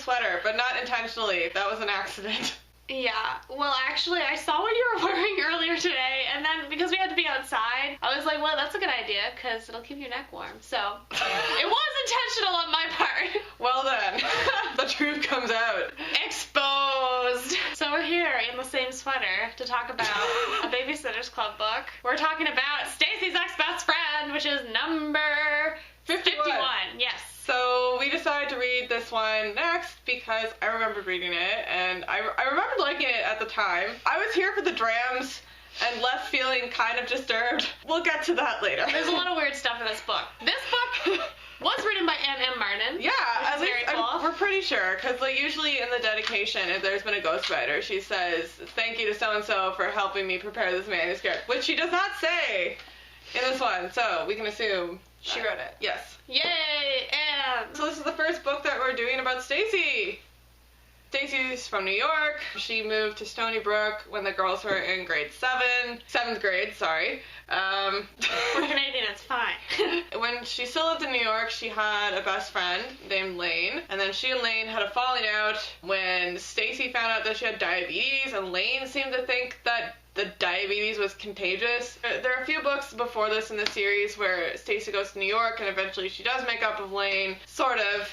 sweater, but not intentionally. That was an accident. Yeah, well actually I saw what you were wearing earlier today, and then because we had to be outside, I was like, well, that's a good idea because it'll keep your neck warm. So it was intentional on my part. Well then, the truth comes out. Exposed. So we're here in the same sweater to talk about a Babysitter's Club book. We're talking about Stacy's Ex-Best Friend, which is number 51. Yes. So we decided to read this one next because I remembered reading it, and I remembered liking it at the time. I was here for the drams and left feeling kind of disturbed. We'll get to that later. There's a lot of weird stuff in this book. This book was written by Anne M. Martin. Yeah, at least cool. We're pretty sure, because like usually in the dedication, if there's been a ghostwriter, she says, "Thank you to so-and-so for helping me prepare this manuscript," which she does not say in this one, so we can assume she wrote it. Yes. Yay, Anne! So this is the first book that we're doing about Stacy. Stacy's from New York. She moved to Stony Brook when the girls were in grade 7th grade, sorry. We're Canadian, it's fine. When she still lived in New York, she had a best friend named Lane, and then she and Lane had a falling out when Stacy found out that she had diabetes, and Lane seemed to think that the diabetes was contagious. There are a few books before this in the series where Stacy goes to New York and eventually she does make up with Lane, sort of.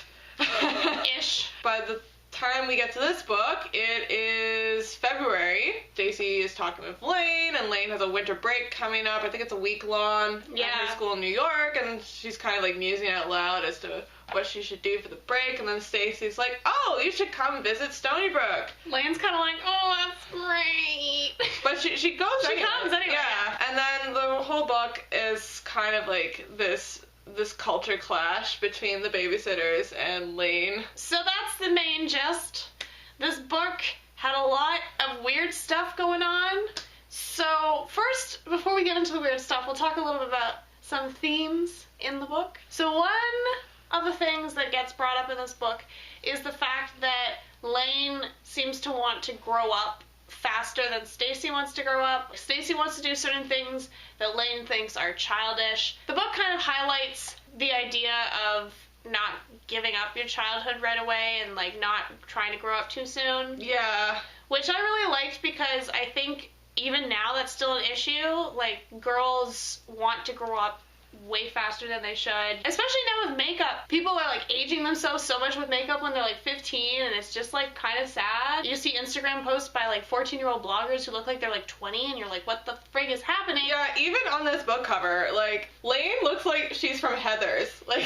Ish. By the time we get to this book, it is February. Stacy is talking with Lane, and Lane has a winter break coming up. I think it's a week long at her school in New York, and she's kind of like musing out loud as to what she should do for the break, and then Stacy's like, "Oh, you should come visit Stony Brook." Lane's kind of like, "Oh, that's great." But she goes She comes anyway. Yeah, and then the whole book is kind of like this culture clash between the babysitters and Lane. So that's the main gist. This book had a lot of weird stuff going on. So first, before we get into the weird stuff, we'll talk a little bit about some themes in the book. So one of the things that gets brought up in this book is the fact that Lane seems to want to grow up faster than Stacy wants to grow up. Stacy wants to do certain things that Lane thinks are childish. The book kind of highlights the idea of not giving up your childhood right away and like not trying to grow up too soon. Yeah. Which I really liked because I think even now that's still an issue. Like, girls want to grow up way faster than they should. Especially now with makeup. People are like aging themselves so much with makeup when they're like 15, and it's just like kind of sad. You see Instagram posts by like 14-year-old bloggers who look like they're like 20, and you're like, what the frig is happening? Yeah, even on this book cover, like, Lane looks like she's from Heathers. Like,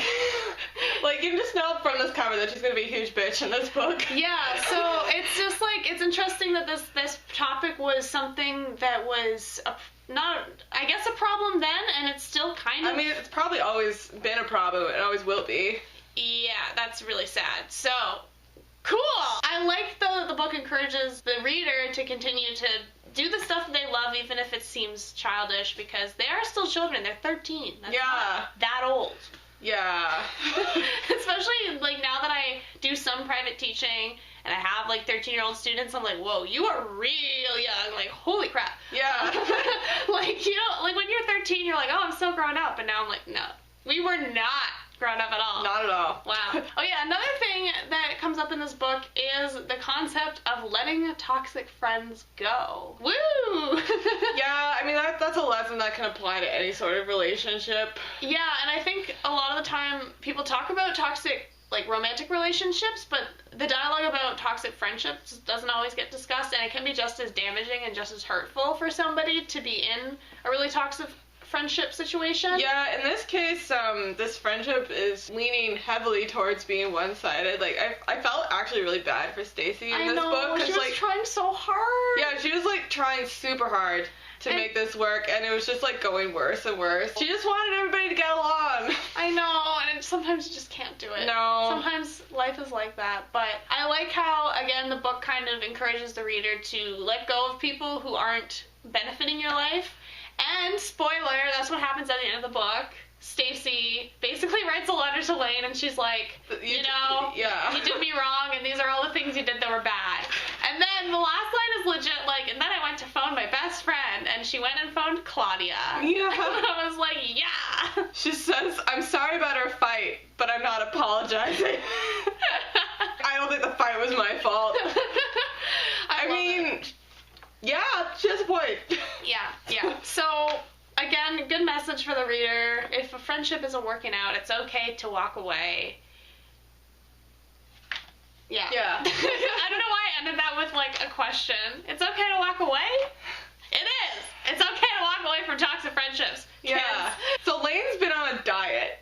like you can just know from this cover that she's gonna be a huge bitch in this book. Yeah, so it's just like, it's interesting that this topic was something that was not, I guess, a problem then, and it's still kind of... I mean, it's probably always been a problem. It always will be. Yeah, that's really sad. So, cool! I like, though, that the book encourages the reader to continue to do the stuff that they love, even if it seems childish, because they are still children. They're 13. That's not that old. Yeah. Especially, like, now that I do some private teaching, and I have, like, 13-year-old students, I'm like, whoa, you are real young. Like, holy crap. Yeah. Like, you know, like, when you're 13, you're like, oh, I'm so grown up. And now I'm like, no, we were not grown up at all. Not at all. Wow. Oh, yeah, another thing that comes up in this book is the concept of letting toxic friends go. Woo! Yeah, I mean, that's a lesson that can apply to any sort of relationship. Yeah, and I think a lot of the time people talk about toxic, like, romantic relationships, but the dialogue about toxic friendships doesn't always get discussed, and it can be just as damaging and just as hurtful for somebody to be in a really toxic friendship situation. Yeah, in this case, this friendship is leaning heavily towards being one-sided. Like, I felt actually really bad for Stacy in this book. She was like, trying so hard. Yeah, she was, like, trying super hard to make this work, and it was just, like, going worse and worse. She just wanted everybody to get along. I know, and sometimes you just can't do it. No. Sometimes life is like that, but I like how, again, the book kind of encourages the reader to let go of people who aren't benefiting your life. And, spoiler, that's what happens at the end of the book. Stacy basically writes a letter to Lane, and she's like, you know, you did me wrong, and these are all the things you did that were bad. And then the last line is legit, like, and then I went to phone my best friend, and she went and phoned Claudia. Yeah. And I was like, yeah. She says, I'm sorry about our fight, but I'm not apologizing. I don't think the friendship isn't working out. It's okay to walk away. Yeah. Yeah. I don't know why I ended that with, like, a question. It's okay to walk away? It is. It's okay to walk away from toxic friendships. Yeah. Kids. So Lane's been on a diet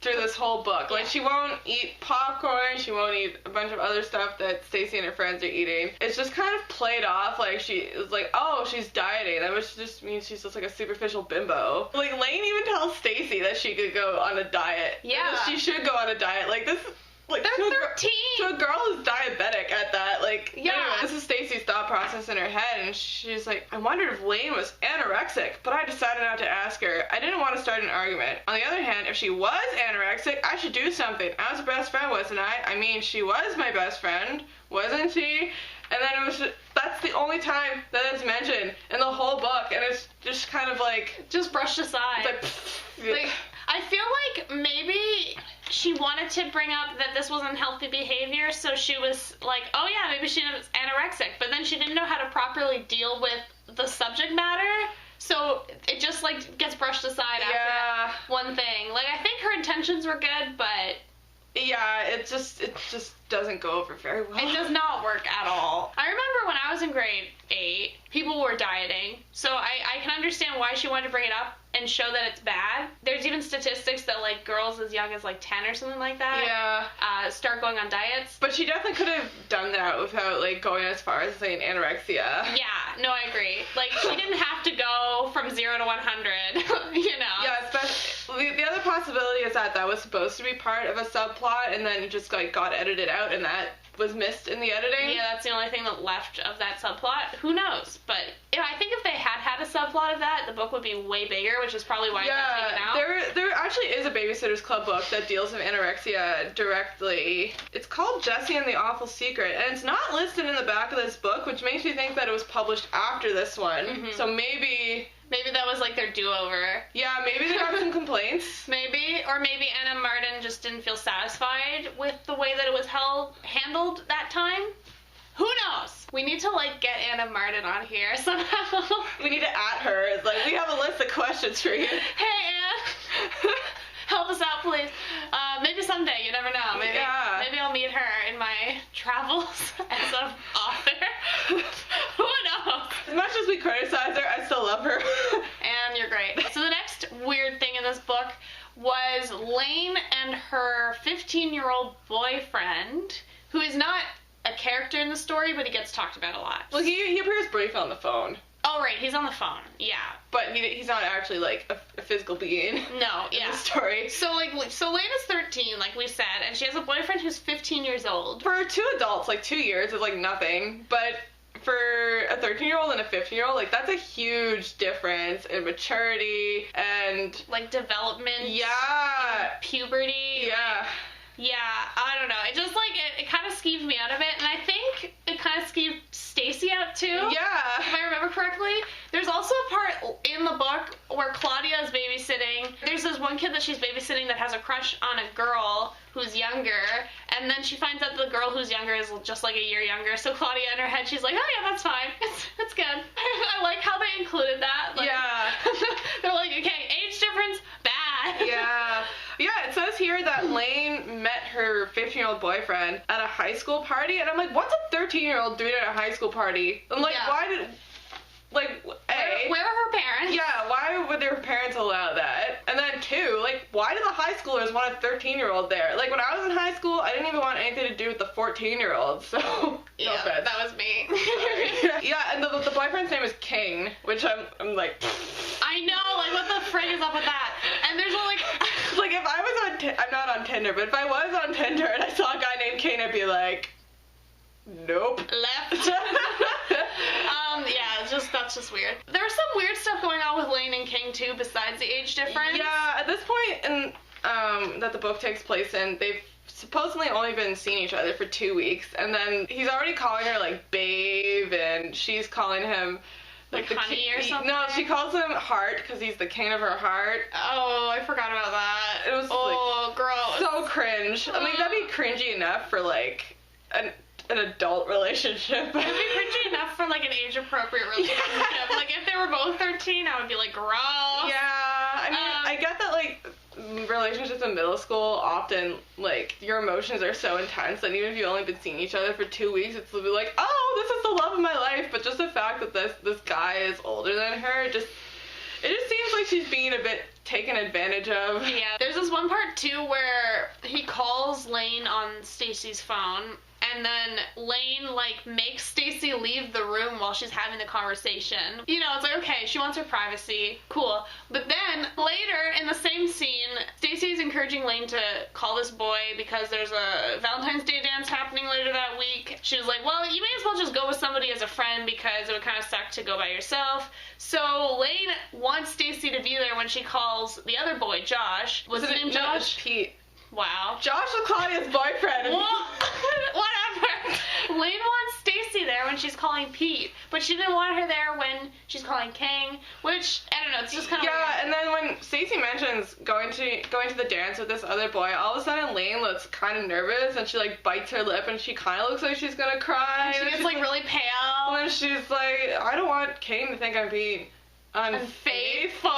through this whole book. Like, she won't eat popcorn, she won't eat a bunch of other stuff that Stacy and her friends are eating. It's just kind of played off like she was like, oh, she's dieting. That just means she's just like a superficial bimbo. Like, Lane even tells Stacy that she could go on a diet. Yeah. That she should go on a diet. Like, this... Like, they're 13. To a girl who's diabetic at that, like, yeah. Anyway, this is Stacy's thought process in her head, and she's like, I wondered if Lane was anorexic, but I decided not to ask her. I didn't want to start an argument. On the other hand, if she was anorexic, I should do something. I was her best friend, wasn't I? I mean, she was my best friend, wasn't she? And then it was just, that's the only time that it's mentioned in the whole book, and it's just kind of like... Just brushed aside. Like, I feel like maybe she wanted to bring up that this was unhealthy behavior, so she was like, oh yeah, maybe she was anorexic, but then she didn't know how to properly deal with the subject matter, so it just, like, gets brushed aside after that one thing. Like, I think her intentions were good, but... Yeah, it just doesn't go over very well. It does not work at all. I remember when I was in grade 8, people were dieting, so I can understand why she wanted to bring it up and show that it's bad. There's even statistics that, like, girls as young as, like, 10 or something like that start going on diets. But she definitely could have done that without, like, going as far as saying anorexia. Yeah, no, I agree. Like, she didn't have to go from 0 to 100, you know? Yeah, especially, the other possibility is that was supposed to be part of a subplot and then just, like, got edited out and that was missed in the editing. Yeah, that's the only thing that left of that subplot. Who knows? But yeah, I think if they had a subplot of that, the book would be way bigger, which is probably why it got taken out. There actually is a Babysitter's Club book that deals with anorexia directly. It's called Jessie and the Awful Secret, and it's not listed in the back of this book, which makes me think that it was published after this one. Mm-hmm. So maybe that was, like, their do-over. Yeah, maybe they got some complaints. Maybe. Or maybe Anna Martin just didn't feel satisfied with the way that it was handled that time. Who knows? We need to, like, get Anna Martin on here somehow. We need to at her. It's like, we have a list of questions for you. Hey, Anne. Help us out, please. Maybe someday. You never know. Maybe I'll meet her in my travels as an author. Who knows? As much as we criticize her, I still love her. And you're great. So the next weird thing in this book was Lane and her 15-year-old boyfriend, who is not a character in the story, but he gets talked about a lot. Well, he appears briefly on the phone. Oh, right, he's on the phone, yeah. But he's not actually, like, a physical being. No, in the story. So Lane is 13, like we said, and she has a boyfriend who's 15 years old. For two adults, like, 2 years is, like, nothing. But for a 13-year-old and a 15-year-old, like, that's a huge difference in maturity and... Like, development. Yeah. Puberty. Yeah. Yeah, I don't know. It just, like, it kind of skeeved me out of it, and I think it kind of skeeved Stacy out, too. Yeah. If I remember correctly. There's also a part in the book where Claudia is babysitting. There's this one kid that she's babysitting that has a crush on a girl who's younger, and then she finds out the girl who's younger is just, like, a year younger, so Claudia in her head, she's like, oh, yeah, that's fine. It's good. I like how they included that. Like, yeah. They're like, okay, age difference, bad. Yeah. Yeah, it says here that Lane met her 15-year-old boyfriend at a high school party, and I'm like, what's a 13-year-old doing at a high school party? I'm like, why did... Like, A... Where are her parents? Yeah, why would their parents allow that? And then, 2, like, why did the high schoolers want a 13-year-old there? Like, when I was in high school, I didn't even want anything to do with the 14-year-old, so... Yeah, no offense. that was me. Yeah, and the boyfriend's name is King, which I'm like... I know, like, what the frig is up with that? And there's like... Like, if I was on... I'm not on Tinder, but if I was on Tinder and I saw a guy named King, I'd be like... Nope. Left. Yeah, that's just weird. There was some weird stuff going on with Lane and King, too, besides the age difference. Yeah, at this point in, that the book takes place in, they've supposedly only been seeing each other for 2 weeks, and then he's already calling her, like, babe, and she's calling him... Like honey or something? No, she calls him Heart, because he's the king of her heart. Oh, I forgot about that. It was, like, gross. So cringe. I mean, that'd be cringy enough for, like, an adult relationship. It would be cringy enough for, like, an age-appropriate relationship. Yeah. Like, if they were both 13, I would be like, gross. Yeah, I mean, I get that, like, relationships in middle school, often, like, your emotions are so intense that even if you've only been seeing each other for 2 weeks, it's will be like, oh, this is the love of my life. But just the fact that this guy is older than her, it just seems like she's being a bit taken advantage of. Yeah, there's this one part too where he calls Lane on Stacy's phone, and then Lane, like, makes Stacy leave the room while she's having the conversation. You know, it's like, okay, she wants her privacy. Cool. But then, later, in the same scene, Stacy's encouraging Lane to call this boy because there's a Valentine's Day dance happening later that week. She was like, well, you may as well just go with somebody as a friend because it would kind of suck to go by yourself. So Lane wants Stacy to be there when she calls the other boy, Josh. Was his name Josh? No, it's Pete. Wow. Josh was Claudia's boyfriend. Whatever. Lane wants Stacy there when she's calling Pete, but she didn't want her there when she's calling King, which, I don't know, it's just kind of weird. And then when Stacy mentions going to the dance with this other boy, all of a sudden Lane looks kind of nervous, and she, like, bites her lip, and she kind of looks like she's gonna cry. And she gets, like, really pale. And she's like, I don't want King to think I'm being unfaithful.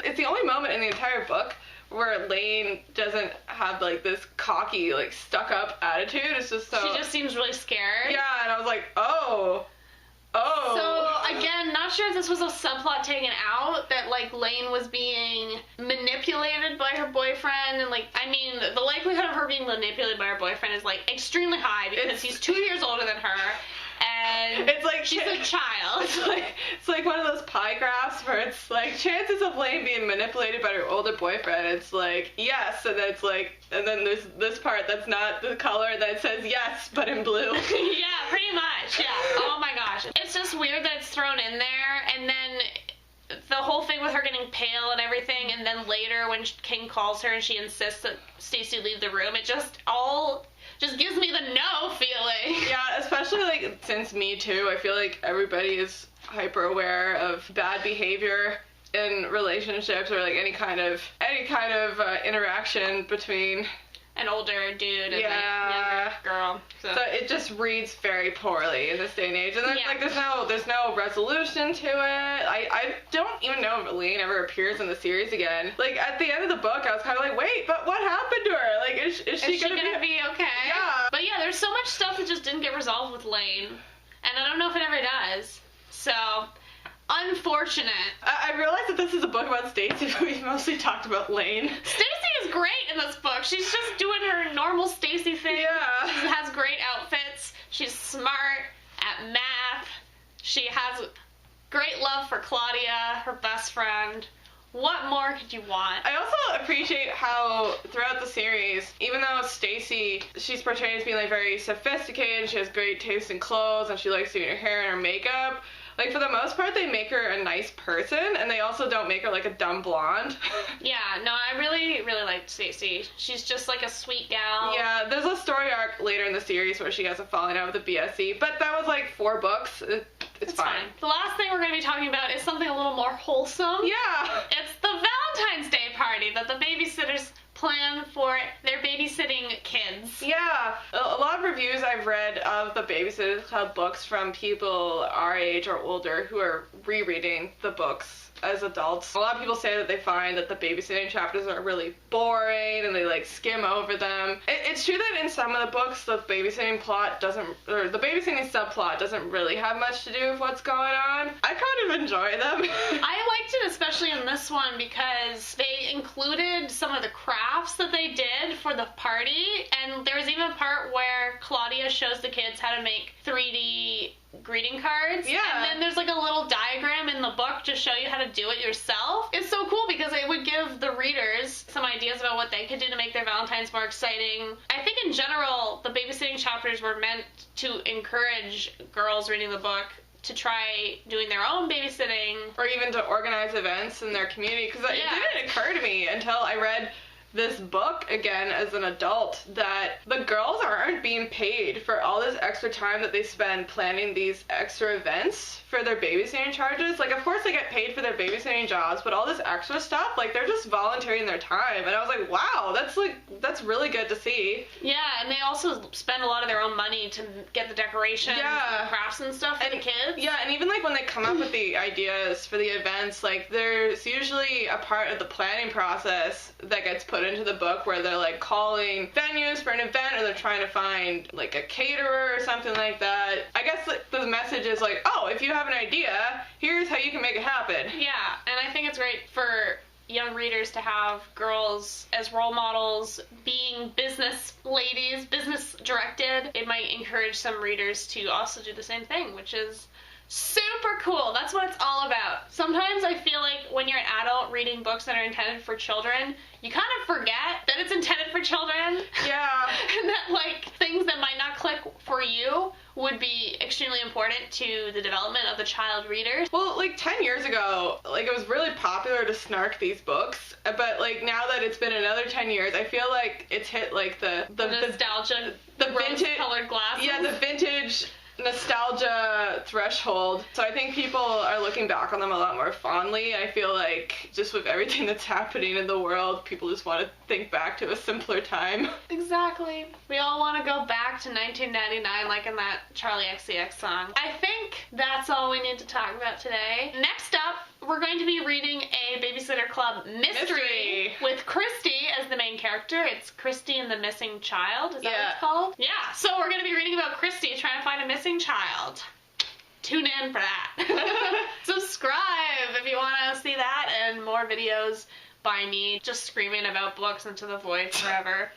It's the only moment in the entire book where Lane doesn't have, like, this cocky, like, stuck-up attitude. It's just so... She just seems really scared. Yeah, and I was like, oh. So, again, not sure if this was a subplot taken out, that, like, Lane was being manipulated by her boyfriend, and, like, I mean, the likelihood of her being manipulated by her boyfriend is, like, extremely high, because he's 2 years older than her, and it's like she's a child. It's like one of those pie graphs where it's like chances of Lane being manipulated by her older boyfriend. It's like yes, and then it's like, and then there's this part that's not the color that says yes, but in blue. Yeah, pretty much. Yeah. Oh my gosh, it's just weird that it's thrown in there, and then the whole thing with her getting pale and everything, and then later when King calls her and she insists that Stacy leave the room, it just gives me the no feeling. Yeah, especially, like, since Me Too, I feel like everybody is hyper aware of bad behavior in relationships, or, like, any kind of interaction between an older dude and a younger girl. So it just reads very poorly in this day and age. And then, like, there's no resolution to it. I don't even know if Lane ever appears in the series again. Like, at the end of the book, I was kind of like, wait, but what happened to her? Like, is she gonna be okay? Yeah. But yeah, there's so much stuff that just didn't get resolved with Lane. And I don't know if it ever does. So... unfortunate. I realized that this is a book about Stacy, but we've mostly talked about Lane. Stacy is great in this book. She's just doing her normal Stacy thing. Yeah. She has great outfits. She's smart at math. She has great love for Claudia, her best friend. What more could you want? I also appreciate how throughout the series, even though Stacy, she's portrayed as being, like, very sophisticated, she has great taste in clothes, and she likes doing her hair and her makeup, like, for the most part, they make her a nice person, and they also don't make her, like, a dumb blonde. Yeah, no, I really, really liked Stacy. She's just, like, a sweet gal. Yeah, there's a story arc later in the series where she has a falling out with the BSC, but that was, like, 4 books. It's fine. The last thing we're going to be talking about is something a little more wholesome. Yeah. It's the Valentine's Day party that the babysitters plan for their babysitting kids. Yeah. A lot of reviews I've read of the Babysitters Club books from people our age or older who are rereading the books as adults. A lot of people say that they find that the babysitting chapters are really boring and they, like, skim over them. It's true that in some of the books the babysitting plot doesn't, or the babysitting subplot doesn't really have much to do with what's going on. I kind of enjoy them. I liked it especially in this one because they included some of the crafts that they did for the party, and there was even a part where Claudia shows the kids how to make 3D greeting cards. Yeah. And then there's, like, a little diagram in the book to show you how to do it yourself. It's so cool because it would give the readers some ideas about what they could do to make their Valentine's more exciting. I think in general, the babysitting chapters were meant to encourage girls reading the book to try doing their own babysitting. Or even to organize events in their community. Because it didn't occur to me until I read this book again as an adult that the girls aren't being paid for all this extra time that they spend planning these extra events for their babysitting charges. Like, of course they get paid for their babysitting jobs, but all this extra stuff, like, they're just volunteering their time. And I was like, wow, that's really good to see. Yeah, and they also spend a lot of their own money to get the decorations and crafts and stuff for the kids. Yeah, and even like when they come up with the ideas for the events, like, there's usually a part of the planning process that gets put into the book where they're like calling venues for an event, or they're trying to find like a caterer or something like that. I guess like, the message is like, oh, if you have an idea, here's how you can make it happen. Yeah, and I think it's great for young readers to have girls as role models, being business ladies, business directed. It might encourage some readers to also do the same thing, which is super cool. That's what it's all about. Sometimes I feel like when you're an adult reading books that are intended for children, you kind of forget that it's intended for children. Yeah. And that, like, things that might not click for you would be extremely important to the development of the child reader. Well, like 10 years ago, like, it was really popular to snark these books, but like now that it's been another 10 years, I feel like it's hit like the nostalgia, the vintage colored glasses. Yeah, the vintage nostalgia threshold. So I think people are looking back on them a lot more fondly. I feel like just with everything that's happening in the world, people just want to think back to a simpler time. Exactly. We all want to go back to 1999 like in that Charlie XCX song. I think that's all we need to talk about today. Next up, we're going to be reading a Babysitter Club mystery with Christy as the main character. It's Christy and the Missing Child. Is that what it's called? Yeah. So we're going to be reading about Christy trying to find a missing child. Tune in for that. Subscribe if you want to see that and more videos by me just screaming about books into the void forever.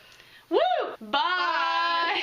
Woo! Bye!